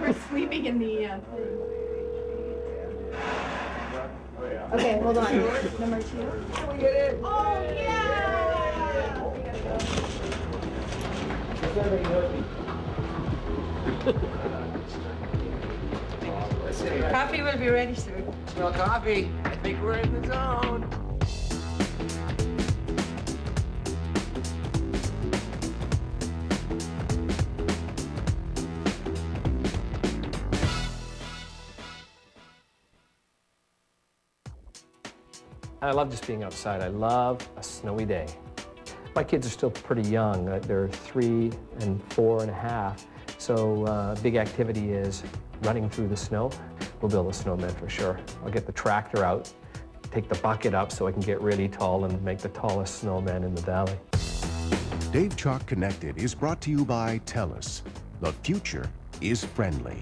were sleeping in the thing. Okay, hold on. Number 2. Can we get it? Oh, yeah! Coffee will be ready soon. Well, coffee. I think we're in the zone. I love just being outside. I love a snowy day. My kids are still pretty young. They're 3 and 4 and a half. So big activity is running through the snow. We'll build a snowman for sure. I'll get the tractor out, take the bucket up so I can get really tall and make the tallest snowman in the valley. Dave Chalk Connected is brought to you by TELUS. The future is friendly.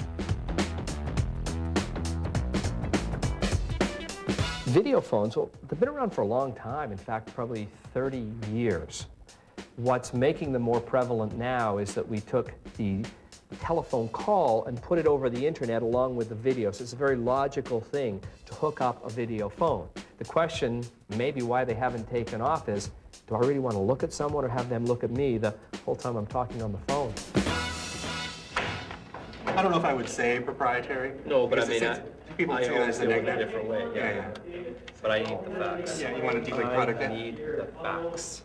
Video phones, well, they've been around for a long time, in fact, probably 30 years. What's making them more prevalent now is that we took the telephone call and put it over the internet along with the video. So it's a very logical thing to hook up a video phone. The question, maybe why they haven't taken off, is do I really want to look at someone or have them look at me the whole time I'm talking on the phone? I don't know if I would say proprietary. No, but I because mean, people see that as a negative. different way. Yeah. But I need the facts. Yeah, you want to deeply product I it? need the facts.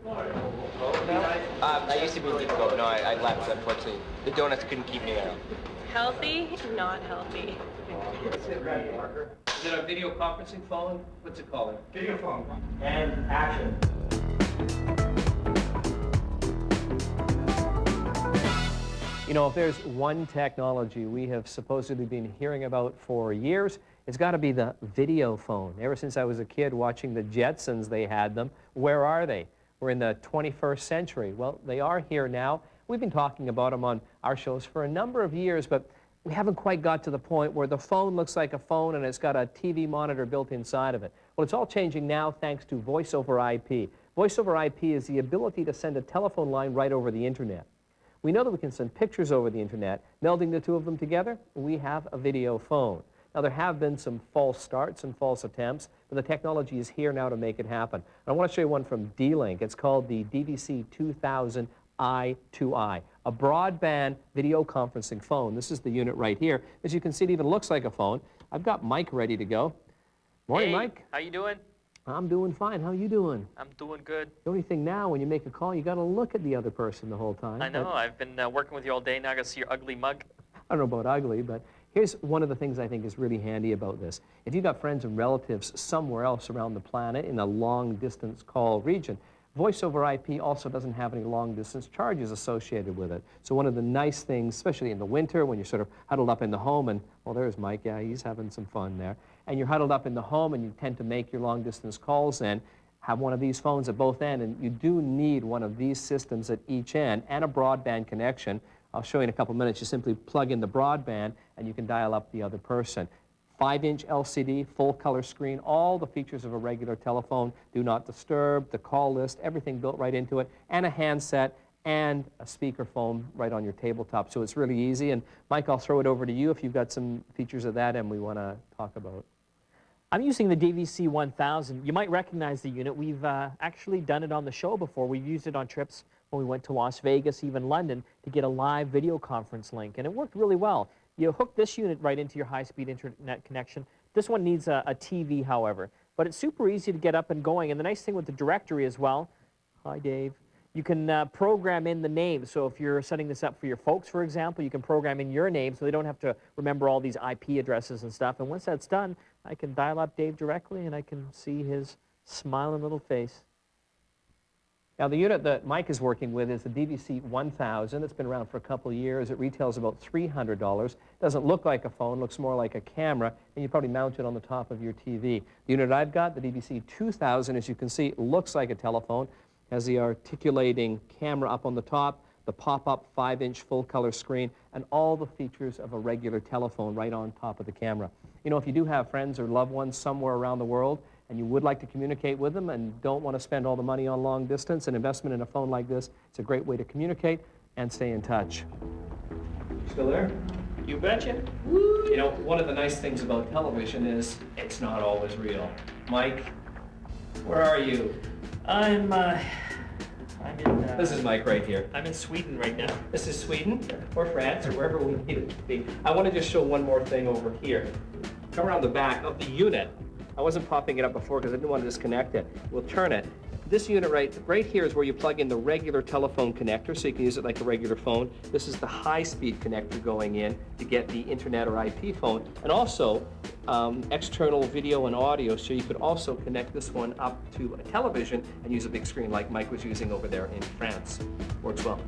I used to be a deep ago, but no, I left, unfortunately. The donuts couldn't keep me there. Healthy? Not healthy. Is it a video conferencing phone? What's it called? Video phone. And action. You know, if there's one technology we have supposedly been hearing about for years, it's got to be the video phone. Ever since I was a kid watching the Jetsons, they had them. Where are they? We're in the 21st century. Well, they are here now. We've been talking about them on our shows for a number of years, but we haven't quite got to the point where the phone looks like a phone and it's got a TV monitor built inside of it. Well, it's all changing now thanks to Voice over IP. Voice over IP is the ability to send a telephone line right over the internet. We know that we can send pictures over the internet. Melding the two of them together, we have a video phone. Now, there have been some false starts and false attempts, but the technology is here now to make it happen. And I want to show you one from D-Link. It's called the DVC2000 I2I, a broadband video conferencing phone. This is the unit right here. As you can see, it even looks like a phone. I've got Mike ready to go. Morning, hey, Mike. How you doing? I'm doing fine. How you doing? I'm doing good. The only thing now, when you make a call, you got to look at the other person the whole time. I know. I've been working with you all day. Now I got to see your ugly mug. I don't know about ugly, but here's one of the things I think is really handy about this. If you've got friends and relatives somewhere else around the planet in a long-distance call region, Voice over IP also doesn't have any long-distance charges associated with it. So one of the nice things, especially in the winter when you're sort of huddled up in the home, and, well, there's Mike. Yeah, he's having some fun there. And you're huddled up in the home and you tend to make your long-distance calls then, have one of these phones at both ends, and you do need one of these systems at each end and a broadband connection. I'll show you in a couple minutes. You simply plug in the broadband and you can dial up the other person. 5-inch LCD, full color screen, all the features of a regular telephone, do not disturb, the call list, everything built right into it, and a handset and a speakerphone right on your tabletop. So it's really easy. And Mike, I'll throw it over to you if you've got some features of that and we want to talk about. I'm using the DVC1000. You might recognize the unit. We've actually done it on the show before. We've used it on trips when we went to Las Vegas, even London, to get a live video conference link, and it worked really well. You hook this unit right into your high-speed internet connection. This one needs a TV, however, but it's super easy to get up and going. And the nice thing with the directory as well, hi, Dave, you can program in the name. So if you're setting this up for your folks, for example, you can program in your name so they don't have to remember all these IP addresses and stuff. And once that's done, I can dial up Dave directly, and I can see his smiling little face. Now, the unit that Mike is working with is the DVC1000. It's been around for a couple of years. It retails about $300. Doesn't look like a phone, looks more like a camera, and you probably mount it on the top of your TV. The unit I've got, the DVC2000, as you can see, looks like a telephone. Has the articulating camera up on the top, the pop-up 5-inch full-color screen, and all the features of a regular telephone right on top of the camera. You know, if you do have friends or loved ones somewhere around the world, and you would like to communicate with them and don't want to spend all the money on long distance, an investment in a phone like this, it's a great way to communicate and stay in touch. Still there? You betcha. You know, one of the nice things about television is it's not always real. Mike, where are you? I'm in... This is Mike right here. I'm in Sweden right now. This is Sweden or France or wherever we need it to be. I want to just show one more thing over here. Come around the back of the unit. I wasn't popping it up before because I didn't want to disconnect it. We'll turn it. This unit right here is where you plug in the regular telephone connector, so you can use it like a regular phone. This is the high-speed connector going in to get the internet or IP phone, and also external video and audio, so you could also connect this one up to a television and use a big screen like Mike was using over there in France. Works well.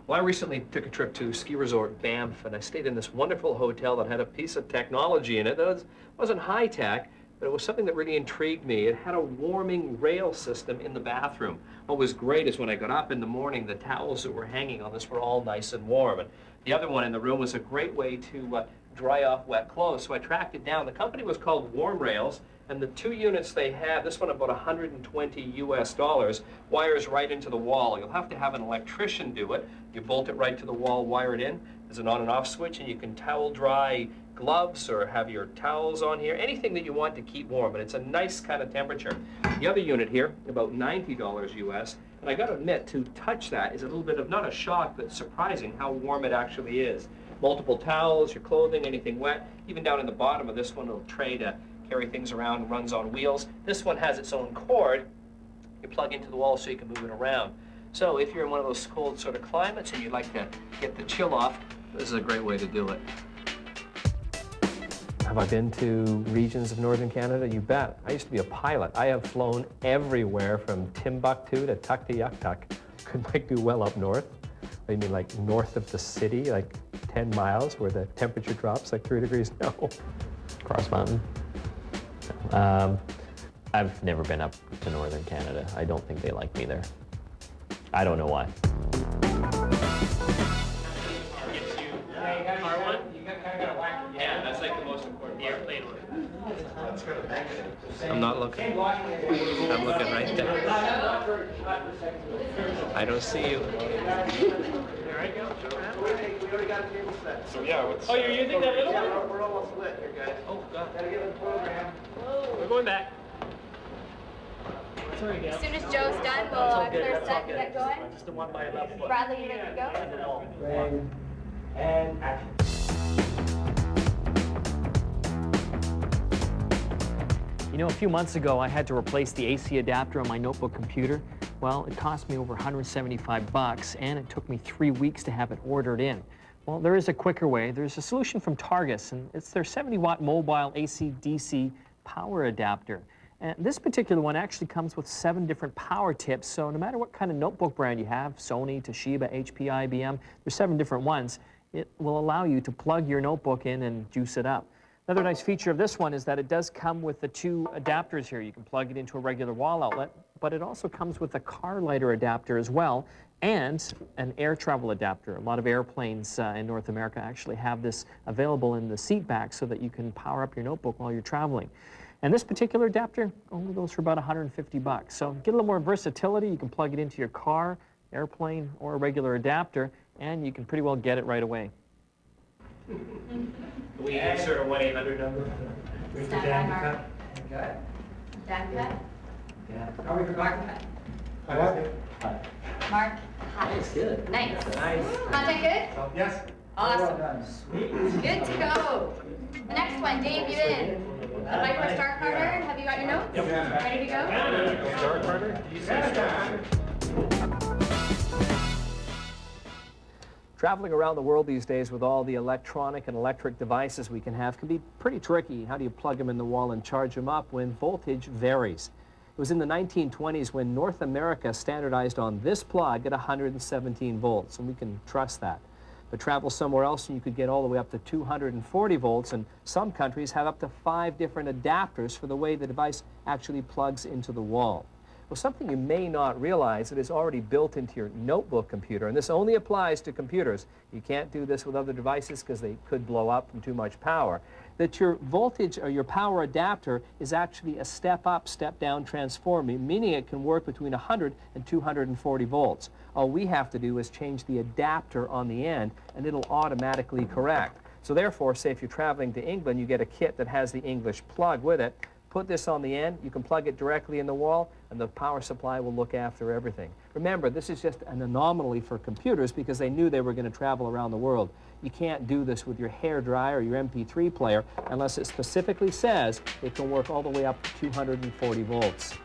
Well, I recently took a trip to ski resort Banff, and I stayed in this wonderful hotel that had a piece of technology in it that wasn't high-tech, but it was something that really intrigued me. It had a warming rail system in the bathroom. What was great is when I got up in the morning, the towels that were hanging on this were all nice and warm. And the other one in the room was a great way to dry off wet clothes. So I tracked it down. The company was called Warm Rails, and the two units they had, this one about $120 US, wires right into the wall. You'll have to have an electrician do it. You bolt it right to the wall, wire it in. There's an on and off switch, and you can towel dry gloves or have your towels on here, anything that you want to keep warm, and it's a nice kind of temperature. The other unit here, about $90 US, and I gotta admit, to touch that is a little bit of, not a shock, but surprising how warm it actually is. Multiple towels, your clothing, anything wet, even down in the bottom of this one, a little tray to carry things around, runs on wheels. This one has its own cord. You plug into the wall so you can move it around. So if you're in one of those cold sort of climates and you'd like to get the chill off, this is a great way to do it. Have I been to regions of northern Canada? You bet. I used to be a pilot. I have flown everywhere from Timbuktu to Tuktoyaktuk. Could Mike do well up north? I mean, like north of the city, like 10 miles where the temperature drops like 3 degrees? No. Cross mountain. I've never been up to northern Canada. I don't think they like me there. I don't know why. Yeah, that's like the most important. The airplane one. I'm not looking. I'm looking right there. I don't see you. There I go. So yeah, Oh, you're using that little one? We're almost lit here, guys. Oh, God. Gotta get the program. We're going back. Sorry, Gail. As soon as Joe's done, we'll clear set and get going. Just the one by your left foot. Bradley, you ready to go? And action. You know, a few months ago, I had to replace the AC adapter on my notebook computer. Well, it cost me over $175, and it took me 3 weeks to have it ordered in. Well, there is a quicker way. There's a solution from Targus, and it's their 70-watt mobile AC-DC power adapter. And this particular one actually comes with 7 different power tips, so no matter what kind of notebook brand you have, Sony, Toshiba, HP, IBM, there's 7 different ones, it will allow you to plug your notebook in and juice it up. Another nice feature of this one is that it does come with the 2 adapters here. You can plug it into a regular wall outlet, but it also comes with a car lighter adapter as well, and an air travel adapter. A lot of airplanes in North America actually have this available in the seat back so that you can power up your notebook while you're traveling. And this particular adapter only goes for about $150. So get a little more versatility. You can plug it into your car, airplane, or a regular adapter, and you can pretty well get it right away. We answer a 1-800 number. Stand by, Mark. Okay. Dan cut. Are we back? Mark. Hi. That's good. Nice. Nice. Content good? Yes. Awesome. Good to go. The next one, Dave, you in? The Viper Star Carter, have you got your notes? Yep. Ready to go? Star Carter? Did you say Star? Traveling around the world these days with all the electronic and electric devices we can have can be pretty tricky. How do you plug them in the wall and charge them up when voltage varies? It was in the 1920s when North America standardized on this plug at 117 volts, and we can trust that. But travel somewhere else and you could get all the way up to 240 volts, and some countries have up to 5 different adapters for the way the device actually plugs into the wall. Well, something you may not realize that is already built into your notebook computer, and this only applies to computers. You can't do this with other devices because they could blow up from too much power. That your voltage or your power adapter is actually a step-up, step-down transformer, meaning it can work between 100 and 240 volts. All we have to do is change the adapter on the end, and it'll automatically correct. So therefore, say if you're traveling to England, you get a kit that has the English plug with it. Put this on the end, you can plug it directly in the wall, and the power supply will look after everything. Remember, this is just an anomaly for computers because they knew they were going to travel around the world. You can't do this with your hair dryer or your MP3 player unless it specifically says it can work all the way up to 240 volts.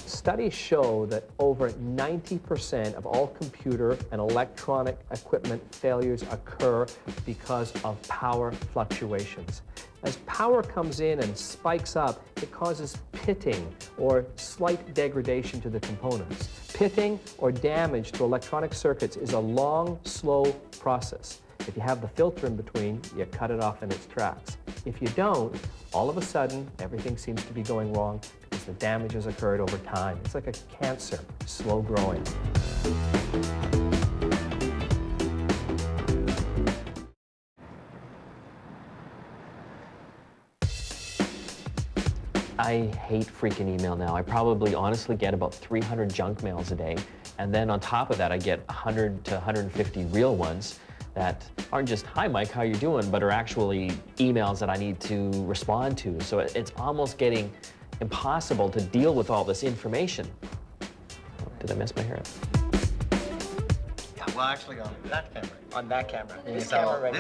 Studies show that over 90% of all computer and electronic equipment failures occur because of power fluctuations. As power comes in and spikes up, it causes pitting or slight degradation to the components. Pitting or damage to electronic circuits is a long, slow process. If you have the filter in between, you cut it off in its tracks. If you don't, all of a sudden, everything seems to be going wrong because the damage has occurred over time. It's like a cancer, slow growing. I hate freaking email now. I probably honestly get about 300 junk mails a day. And then on top of that, I get 100 to 150 real ones that aren't just, "Hi Mike, how you doing?" but are actually emails that I need to respond to. So it's almost getting impossible to deal with all this information. Oh, did I mess my hair up? Well, actually, on that camera. On that camera. This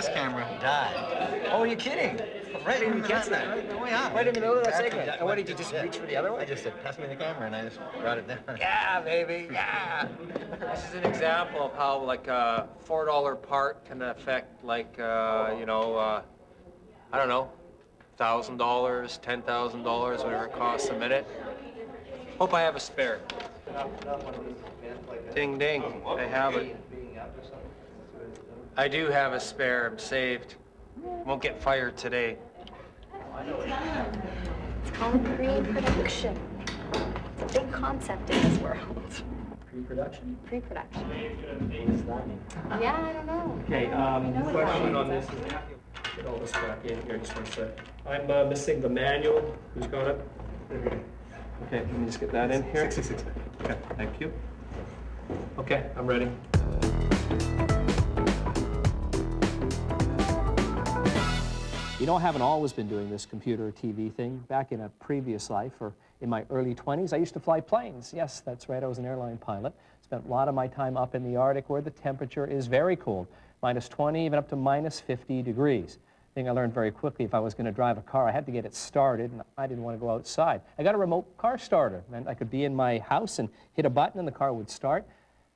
camera died. Oh, you're kidding? Right in the Catch that. Oh, yeah. Right in the middle of that Battery segment. died. And what did you just reach for the other one? I just said, pass me the camera, and I just brought it down. Yeah, baby, yeah. This is an example of how like a $4 part can affect like, I don't know, $1,000, $10,000, whatever it costs a minute. Hope I have a spare. Ding, ding, I have it. I do have a spare, I'm saved. Won't get fired today. It's called pre-production. It's a big concept in this world. Pre-production? Pre-production. What does that mean? Yeah, I don't know. Okay, what question that on means. this is, get all this back in here, just one sec. I'm missing the manual. Who's got it? Okay, let me just get that in here. 66. Okay, thank you. Okay, I'm ready. You know, I haven't always been doing this computer or TV thing. Back in a previous life, or in my early 20s, I used to fly planes. Yes, that's right, I was an airline pilot. Spent a lot of my time up in the Arctic where the temperature is very cold, minus 20, even up to minus 50 degrees. Thing I learned very quickly, if I was going to drive a car, I had to get it started, and I didn't want to go outside. I got a remote car starter, and I could be in my house and hit a button and the car would start.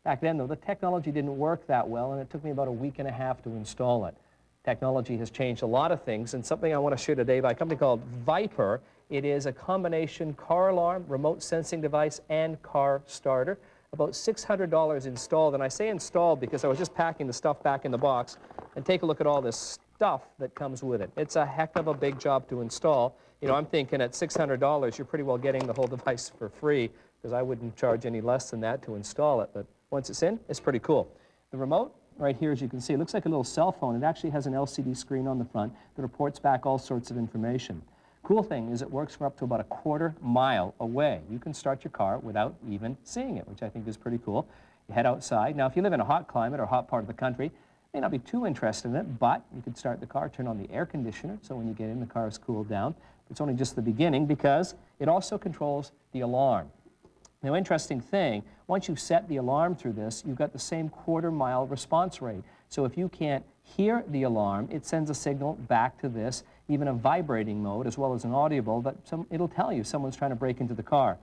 Back then, though, the technology didn't work that well, and it took me about a week and a half to install it. Technology has changed a lot of things, and something I want to share today by a company called Viper. It is a combination car alarm, remote sensing device, and car starter. About $600 installed, and I say installed because I was just packing the stuff back in the box, and take a look at all this stuff that comes with it. It's a heck of a big job to install. You know, I'm thinking at $600, you're pretty well getting the whole device for free, because I wouldn't charge any less than that to install it, but once it's in, it's pretty cool. The remote, right here, as you can see, it looks like a little cell phone. It actually has an LCD screen on the front that reports back all sorts of information. Cool thing is it works for up to about a quarter mile away. You can start your car without even seeing it, which I think is pretty cool. You head outside. Now, if you live in a hot climate or hot part of the country, you may not be too interested in it, but you could start the car, turn on the air conditioner, so when you get in, the car is cooled down. It's only just the beginning because it also controls the alarm. Now, interesting thing, once you've set the alarm through this, you've got the same quarter-mile response rate. So if you can't hear the alarm, it sends a signal back to this, even a vibrating mode, as well as an audible, but it'll tell you someone's trying to break into the car.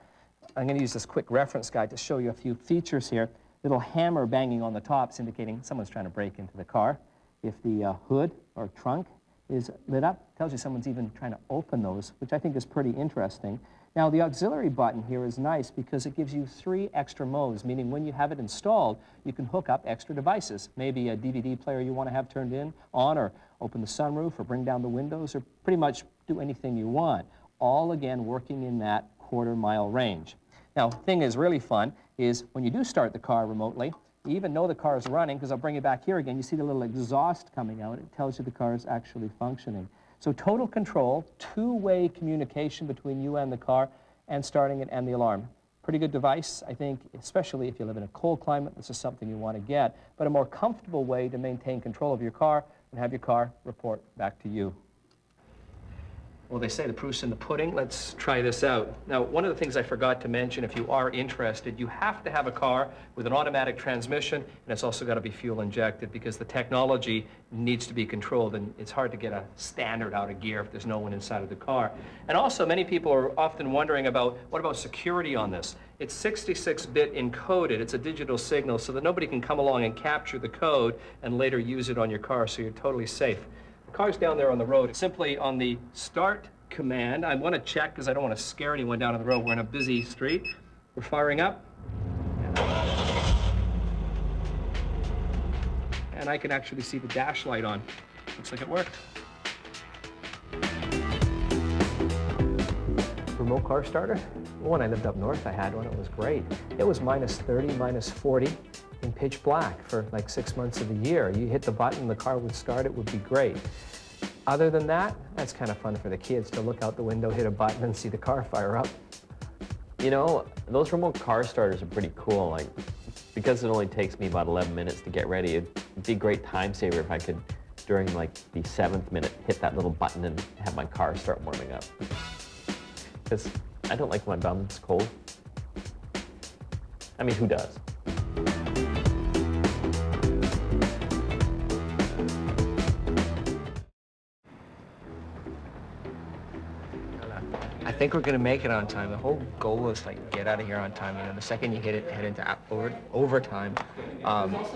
I'm going to use this quick reference guide to show you a few features here. Little hammer banging on the top is indicating someone's trying to break into the car. If the hood or trunk is lit up, it tells you someone's even trying to open those, which I think is pretty interesting. Now, the auxiliary button here is nice because it gives you 3 extra modes, meaning when you have it installed, you can hook up extra devices. Maybe a DVD player you want to have turned on, or open the sunroof, or bring down the windows, or pretty much do anything you want. All, again, working in that 1/4 mile range. Now, the thing is really fun is when you do start the car remotely, you even know the car is running, because I'll bring you back here again. You see the little exhaust coming out. It tells you the car is actually functioning. So total control, two-way communication between you and the car, and starting it and the alarm. Pretty good device, I think, especially if you live in a cold climate. This is something you want to get, but a more comfortable way to maintain control of your car and have your car report back to you. Well, they say the proof's in the pudding. Let's try this out. Now, one of the things I forgot to mention, if you are interested, you have to have a car with an automatic transmission, and it's also got to be fuel injected, because the technology needs to be controlled, and it's hard to get a standard out of gear if there's no one inside of the car. And also, many people are often wondering about, what about security on this? It's 66-bit encoded. It's a digital signal, so that nobody can come along and capture the code and later use it on your car, so you're totally safe. The car's down there on the road. Simply on the start command, I want to check because I don't want to scare anyone down on the road. We're in a busy street. We're firing up. And I can actually see the dash light on. Looks like it worked. Remote car starter? Well, when I lived up north, I had one. It was great. It was -30, -40 in pitch black for like 6 months of the year. You hit the button, the car would start, it would be great. Other than that, that's kind of fun for the kids to look out the window, hit a button, and see the car fire up. You know, those remote car starters are pretty cool. Like, because it only takes me about 11 minutes to get ready, it'd be a great time saver if I could, during like the 7th minute, hit that little button and have my car start warming up. Because I don't like when my bum's cold. I mean, who does? I think we're gonna make it on time. The whole goal is like get out of here on time. You know, the second you hit it, head into overtime.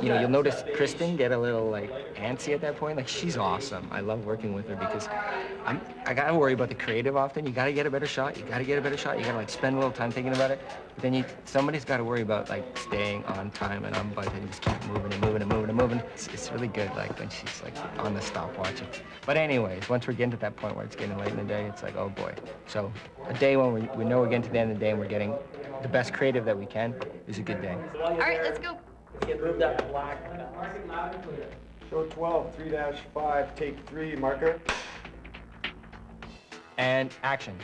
You know, you'll notice Kristen get a little like antsy at that point. Like, she's awesome. I love working with her because I gotta worry about the creative often. You gotta get a better shot. You gotta get a better shot. You gotta like spend a little time thinking about it. But then somebody's gotta worry about like staying on time and on budget and just keep moving and moving and moving and moving. It's really good like when she's like on the stopwatch. But anyways, once we're getting to that point where it's getting late in the day, it's like, oh boy. So a day when we know we're getting to the end of the day and we're getting the best creative that we can is a good day. All right, let's go. Move that black. Show 12, 3-5, take 3, marker. And action.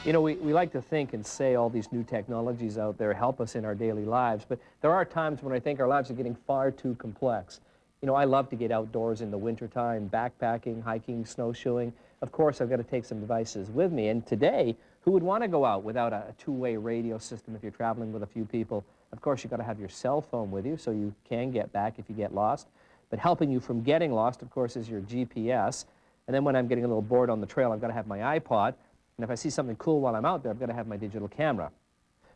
You know, we like to think and say all these new technologies out there help us in our daily lives, but there are times when I think our lives are getting far too complex. You know, I love to get outdoors in the wintertime, backpacking, hiking, snowshoeing. Of course, I've got to take some devices with me, and today, who would want to go out without a two-way radio system if you're traveling with a few people? Of course, you've got to have your cell phone with you so you can get back if you get lost. But helping you from getting lost, of course, is your GPS. And then when I'm getting a little bored on the trail, I've got to have my iPod. And if I see something cool while I'm out there, I've got to have my digital camera.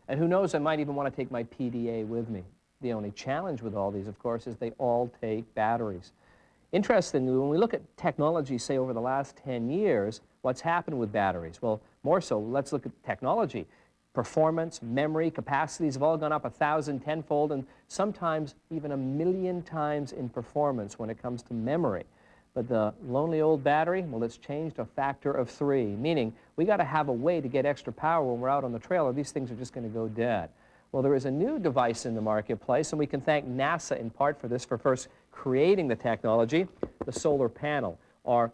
And who knows, I might even want to take my PDA with me. The only challenge with all these, of course, is they all take batteries. Interestingly, when we look at technology, say, over the last 10 years, what's happened with batteries? Well, more so, let's look at technology. Performance, memory, capacities have all gone up 1,000 tenfold, and sometimes even 1,000,000 times in performance when it comes to memory. But the lonely old battery, well, it's changed a factor of 3, meaning we got to have a way to get extra power when we're out on the trail, or these things are just going to go dead. Well, there is a new device in the marketplace, and we can thank NASA in part for this, for first creating the technology, the solar panel, or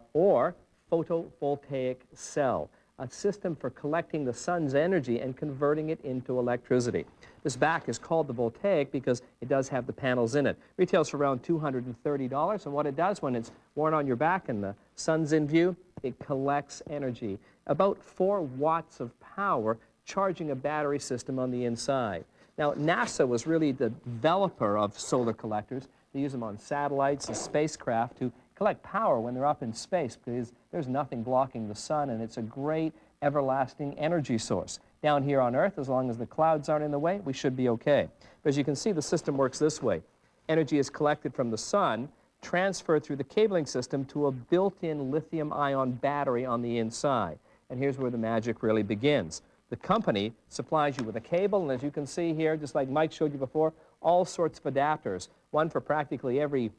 photovoltaic cell, a system for collecting the sun's energy and converting it into electricity. This back is called the voltaic because it does have the panels in it. Retails for around $230, and what it does when it's worn on your back and the sun's in view, it collects energy. About 4 watts of power, charging a battery system on the inside. Now, NASA was really the developer of solar collectors. They use them on satellites and spacecraft to collect power when they're up in space because there's nothing blocking the sun, and it's a great everlasting energy source. Down here on Earth, as long as the clouds aren't in the way, we should be okay. But as you can see, the system works this way. Energy is collected from the sun, transferred through the cabling system to a built-in lithium-ion battery on the inside. And here's where the magic really begins. The company supplies you with a cable, and as you can see here, just like Mike showed you before, all sorts of adapters, one for practically every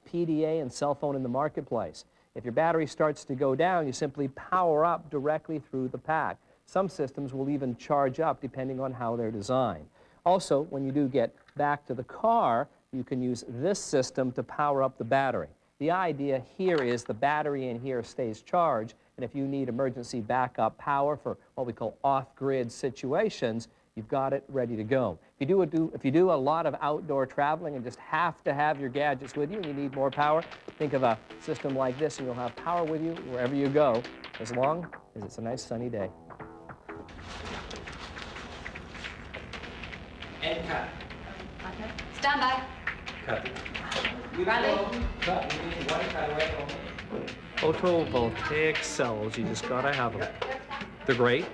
PDA and cell phone in the marketplace. If your battery starts to go down, you simply power up directly through the pack. Some systems will even charge up depending on how they're designed. Also, when you do get back to the car, you can use this system to power up the battery. The idea here is the battery in here stays charged, and if you need emergency backup power for what we call off-grid situations, you've got it ready to go. If you do a lot of outdoor traveling and just have to have your gadgets with you and you need more power, think of a system like this and you'll have power with you wherever you go, as long as it's a nice sunny day. And cut. Okay. Stand by. Cut. Ready? Cut. Photovoltaic cells, you just gotta have them. They're great.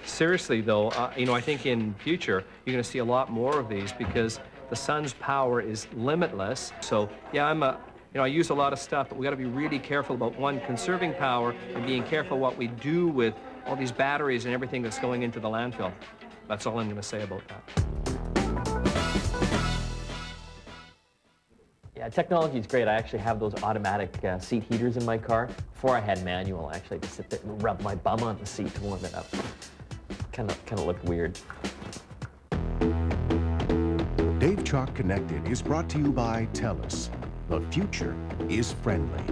Seriously though, you know, I think in future you're gonna see a lot more of these because the sun's power is limitless. So yeah, I use a lot of stuff, but we gotta be really careful about, one, conserving power and being careful what we do with all these batteries and everything that's going into the landfill. That's all I'm gonna say about that. Yeah, technology is great. I actually have those automatic seat heaters in my car. Before I had manual, actually, to sit there and rub my bum on the seat to warm it up. Kind of looked weird. Dave Chalk Connected is brought to you by TELUS. The future is friendly.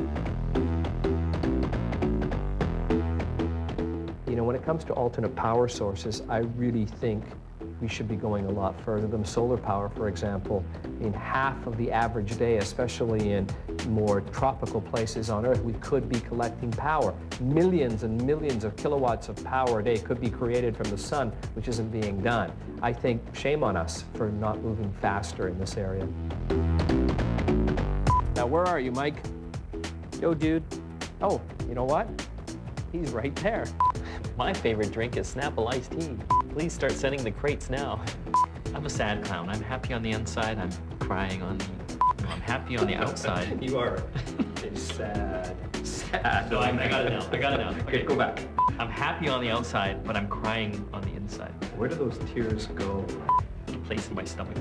You know, when it comes to alternate power sources, I really think we should be going a lot further than solar power, for example. In half of the average day, especially in more tropical places on Earth, we could be collecting power. Millions and millions of kilowatts of power a day could be created from the sun, which isn't being done. I think shame on us for not moving faster in this area. Now, where are you, Mike? Yo, dude. Oh, you know what? He's right there. My favorite drink is Snapple iced tea. Please start sending the crates now. I'm a sad clown. I'm happy on the inside. I'm crying on the... I'm happy on the outside. You are sad. No, I got it now. I got it now. Okay, go back. I'm happy on the outside, but I'm crying on the inside. Where do those tears go? Place in my stomach.